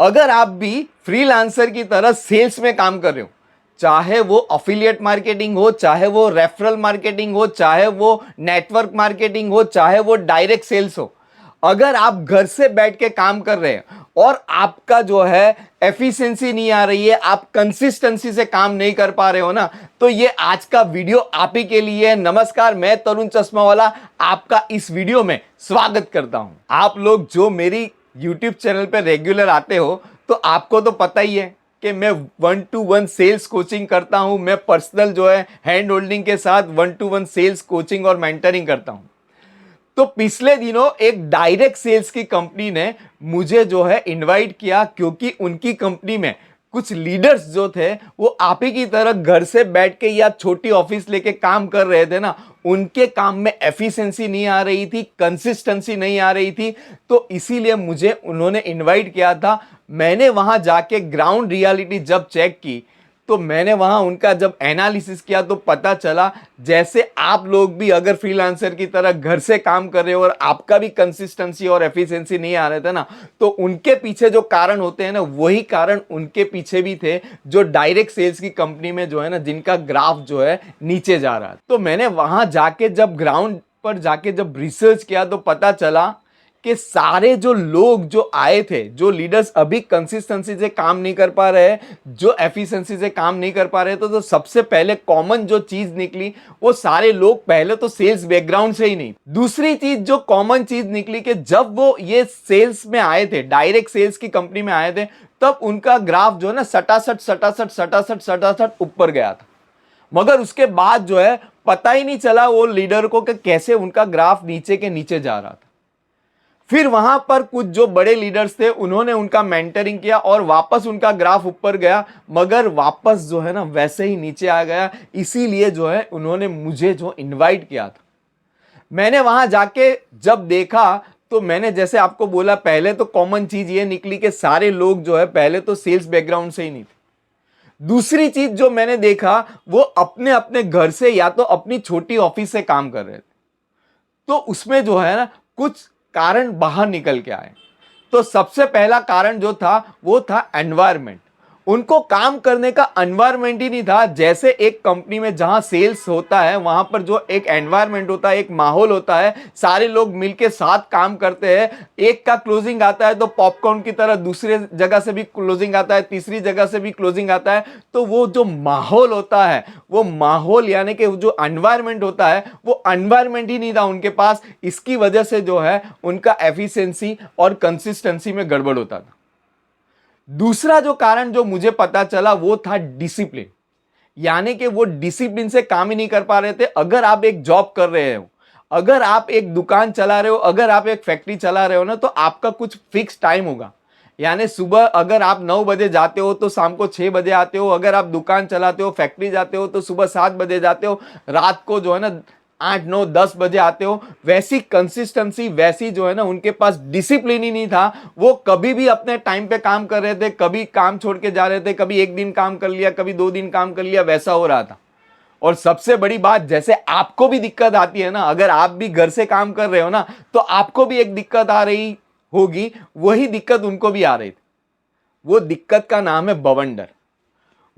अगर आप भी फ्रीलांसर की तरह सेल्स में काम कर रहे हो, चाहे वो अफिलिएट मार्केटिंग हो, चाहे वो रेफरल मार्केटिंग हो, चाहे वो नेटवर्क मार्केटिंग हो, चाहे वो डायरेक्ट सेल्स हो, अगर आप घर से बैठ के काम कर रहे हैं और आपका जो है एफिशिएंसी नहीं आ रही है, आप कंसिस्टेंसी से काम नहीं कर पा रहे हो ना, तो ये आज का वीडियो आप ही के लिए है। नमस्कार, मैं तरुण चश्मा वाला आपका इस वीडियो में स्वागत करता हूं। आप लोग जो मेरी यूट्यूब चैनल पे रेगुलर आते हो तो आपको तो पता ही है कि मैं 1-to-1 सेल्स कोचिंग करता हूं। मैं पर्सनल जो है हैंड होल्डिंग के साथ 1-to-1 सेल्स कोचिंग और मेंटरिंग करता हूं। तो पिछले दिनों एक डायरेक्ट सेल्स की कंपनी ने मुझे जो है इनवाइट किया, क्योंकि उनकी कंपनी में कुछ लीडर्स जो थे वो आप ही की तरह घर से बैठ के या छोटी ऑफिस लेके काम कर रहे थे ना, उनके काम में एफिशिएंसी नहीं आ रही थी, कंसिस्टेंसी नहीं आ रही थी। तो इसीलिए मुझे उन्होंने इनवाइट किया था। मैंने वहां जाके ग्राउंड रियलिटी जब चेक की तो मैंने वहां उनका जब एनालिसिस किया तो पता चला, जैसे आप लोग भी अगर फ्रीलांसर की तरह घर से काम कर रहे हो और आपका भी कंसिस्टेंसी और एफिशिएंसी नहीं आ रहे थे ना, तो उनके पीछे जो कारण होते हैं ना, वही कारण उनके पीछे भी थे, जो डायरेक्ट सेल्स की कंपनी में जो है ना, जिनका ग्राफ जो है नीचे जा रहा है। तो मैंने वहां जाके जब ग्राउंड पर जाके जब रिसर्च किया तो पता चला कि सारे जो लोग जो आए थे, जो लीडर्स अभी कंसिस्टेंसी से काम नहीं कर पा रहे, जो एफिशिएंसी से काम नहीं कर पा रहे, तो सबसे पहले कॉमन जो चीज निकली, वो सारे लोग पहले तो सेल्स बैकग्राउंड से ही नहीं। दूसरी चीज जो कॉमन चीज निकली कि जब वो ये सेल्स में आए थे, डायरेक्ट सेल्स की कंपनी में आए थे, तब उनका ग्राफ जो है ना सटासट सटासट सटासट सटासट ऊपर गया था। मगर उसके बाद जो है पता ही नहीं चला वो लीडर को कि कैसे उनका ग्राफ नीचे के नीचे जा रहा था। फिर वहां पर कुछ जो बड़े लीडर्स थे, उन्होंने उनका मेंटरिंग किया और वापस उनका ग्राफ ऊपर गया, मगर वापस जो है ना वैसे ही नीचे आ गया। इसीलिए जो है उन्होंने मुझे जो इनवाइट किया था, मैंने वहां जाके जब देखा तो मैंने जैसे आपको बोला, पहले तो कॉमन चीज ये निकली कि सारे लोग जो है पहले तो सेल्स बैकग्राउंड से ही नहीं थे। दूसरी चीज जो मैंने देखा, वो अपने अपने घर से या तो अपनी छोटी ऑफिस से काम कर रहे थे। तो उसमें जो है ना कुछ कारण बाहर निकल के आए। तो सबसे पहला कारण जो था वो था एनवायरनमेंट। उनको काम करने का एनवायरनमेंट ही नहीं था। जैसे एक कंपनी में जहां सेल्स होता है, वहां पर जो एक एनवायरनमेंट होता है, एक माहौल होता है, सारे लोग मिलके साथ काम करते हैं। एक का क्लोजिंग आता है तो पॉपकॉर्न की तरह दूसरे जगह से भी क्लोजिंग आता है, तीसरी जगह से भी क्लोजिंग आता है। तो वो जो माहौल होता है, वो माहौल यानी कि जो एनवायरनमेंट होता है, वो एनवायरनमेंट ही नहीं था उनके पास। इसकी वजह से जो है उनका एफिशिएंसी और कंसिस्टेंसी में गड़बड़ होता था। दूसरा जो कारण जो मुझे पता चला वो था डिसिप्लिन, यानी कि वो डिसिप्लिन से काम ही नहीं कर पा रहे थे। अगर आप एक जॉब कर रहे हो, अगर आप एक दुकान चला रहे हो, अगर आप एक फैक्ट्री चला रहे हो ना, तो आपका कुछ फिक्स टाइम होगा। यानी सुबह अगर आप 9 बजे जाते हो तो शाम को 6 बजे आते हो। अगर आप दुकान चलाते हो, फैक्ट्री जाते हो, तो सुबह 7 बजे जाते हो, रात को जो है ना 8-9-10 बजे आते हो। वैसी कंसिस्टेंसी, वैसी जो है ना उनके पास डिसिप्लिन ही नहीं था। वो कभी भी अपने टाइम पे काम कर रहे थे, कभी काम छोड़ के जा रहे थे, कभी एक दिन काम कर लिया, कभी 2 दिन काम कर लिया, वैसा हो रहा था। और सबसे बड़ी बात, जैसे आपको भी दिक्कत आती है ना, अगर आप भी घर से काम कर रहे हो ना, तो आपको भी एक दिक्कत आ रही होगी, वही दिक्कत उनको भी आ रही थी। वो दिक्कत का नाम है बवंडर।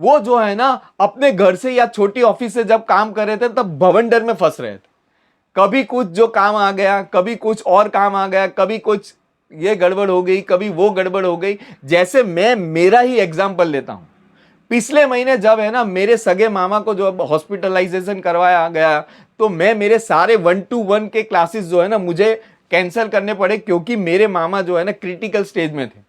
वो जो है ना अपने घर से या छोटी ऑफिस से जब काम कर रहे थे तब बवंडर में फंस रहे थे। कभी कुछ जो काम आ गया, कभी कुछ और काम आ गया, कभी कुछ ये गड़बड़ हो गई, कभी वो गड़बड़ हो गई। जैसे मैं मेरा ही एग्जांपल लेता हूं। पिछले महीने जब है ना मेरे सगे मामा को जो हॉस्पिटलाइजेशन करवाया गया, तो मैं मेरे सारे 1-to-1 के क्लासेस जो है ना मुझे कैंसिल करने पड़े, क्योंकि मेरे मामा जो है ना क्रिटिकल स्टेज में थे।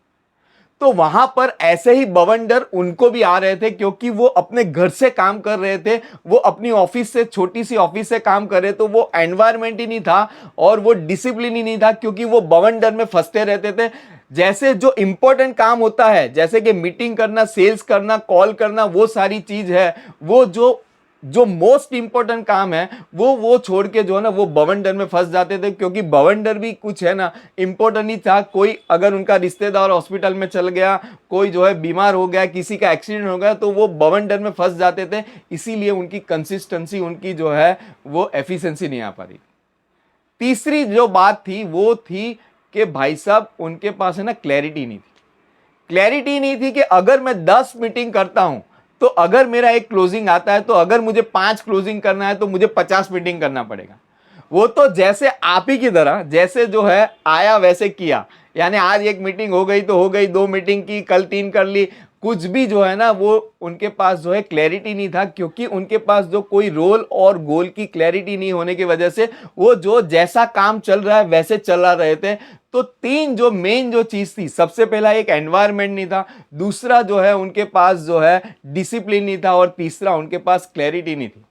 तो वहां पर ऐसे ही बवंडर उनको भी आ रहे थे, क्योंकि वो अपने घर से काम कर रहे थे, वो अपनी ऑफिस से, छोटी सी ऑफिस से काम कर रहे, तो वो एनवायरनमेंट ही नहीं था और वो डिसिप्लिन ही नहीं था, क्योंकि वो बवंडर में फंसते रहते थे। जैसे जो इंपॉर्टेंट काम होता है, जैसे कि मीटिंग करना, सेल्स करना, कॉल करना, वो सारी चीज है, वो जो जो मोस्ट इंपॉर्टेंट काम है, वो छोड़ के जो है ना वो बवंडर में फंस जाते थे। क्योंकि बवंडर भी कुछ है ना इंपॉर्टेंट नहीं था। कोई अगर उनका रिश्तेदार हॉस्पिटल में चल गया, कोई जो है बीमार हो गया, किसी का एक्सीडेंट हो गया, तो वो बवंडर में फंस जाते थे। इसीलिए उनकी कंसिस्टेंसी, उनकी जो है वो एफिशिएंसी नहीं आ पा रही। तीसरी जो बात थी वो थी कि भाई साहब उनके पास है ना क्लैरिटी नहीं थी। क्लैरिटी नहीं थी कि अगर मैं 10 मीटिंग करता हूं तो अगर मेरा एक क्लोजिंग आता है तो अगर मुझे 5 क्लोजिंग करना है तो मुझे 50 मीटिंग करना पड़ेगा। वो तो जैसे आप ही की तरह, जैसे जो है आया वैसे किया, यानी आज एक मीटिंग हो गई तो हो गई, 2 मीटिंग की, कल 3 कर ली, कुछ भी जो है ना वो उनके पास जो है क्लैरिटी नहीं था, क्योंकि उनके पास जो कोई रोल और गोल की क्लैरिटी नहीं होने की वजह से वो जो जैसा काम चल रहा है वैसे चला रहे थे। तो 3 जो मेन जो चीज थी, सबसे पहला एक एनवायरनमेंट नहीं था, दूसरा जो है उनके पास जो है डिसिप्लिन नहीं था, और तीसरा उनके पास क्लैरिटी नहीं थी।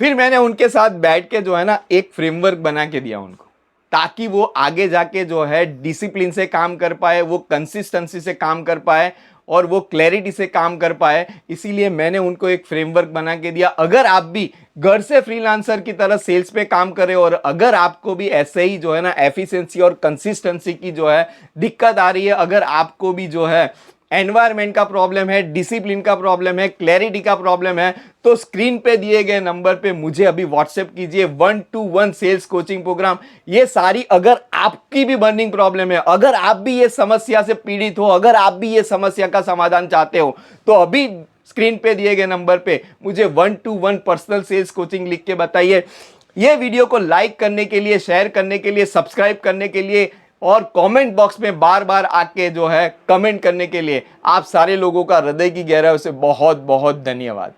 फिर मैंने उनके साथ बैठ के जो है ना एक फ्रेमवर्क बना के दिया उनको, ताकि वो आगे जाके जो है डिसिप्लिन से काम कर पाए, वो कंसिस्टेंसी से काम कर पाए और वो क्लैरिटी से काम कर पाए। इसीलिए मैंने उनको एक फ्रेमवर्क बना के दिया। अगर आप भी घर से फ्रीलांसर की तरह सेल्स पे काम करें और अगर आपको भी ऐसे ही जो है ना एफिशिएंसी और कंसिस्टेंसी की जो है दिक्कत आ रही है, अगर आपको भी जो है एनवायरनमेंट का प्रॉब्लम है, डिसिप्लिन का प्रॉब्लम है, क्लैरिटी का प्रॉब्लम है, तो स्क्रीन पे दिए गए नंबर पे मुझे अभी व्हाट्सएप कीजिए। 1-to-1 सेल्स कोचिंग प्रोग्राम, ये सारी अगर आपकी भी बर्निंग प्रॉब्लम है, अगर आप भी ये समस्या से पीड़ित हो, अगर आप भी ये समस्या का समाधान चाहते हो, तो अभी स्क्रीन पे दिए गए नंबर पे मुझे 1-to-1 पर्सनल सेल्स कोचिंग लिख के बताइए। ये वीडियो को लाइक करने के लिए, शेयर करने के लिए, सब्सक्राइब करने के लिए और कमेंट बॉक्स में बार बार आके जो है कमेंट करने के लिए आप सारे लोगों का हृदय की गहराई से बहुत बहुत धन्यवाद।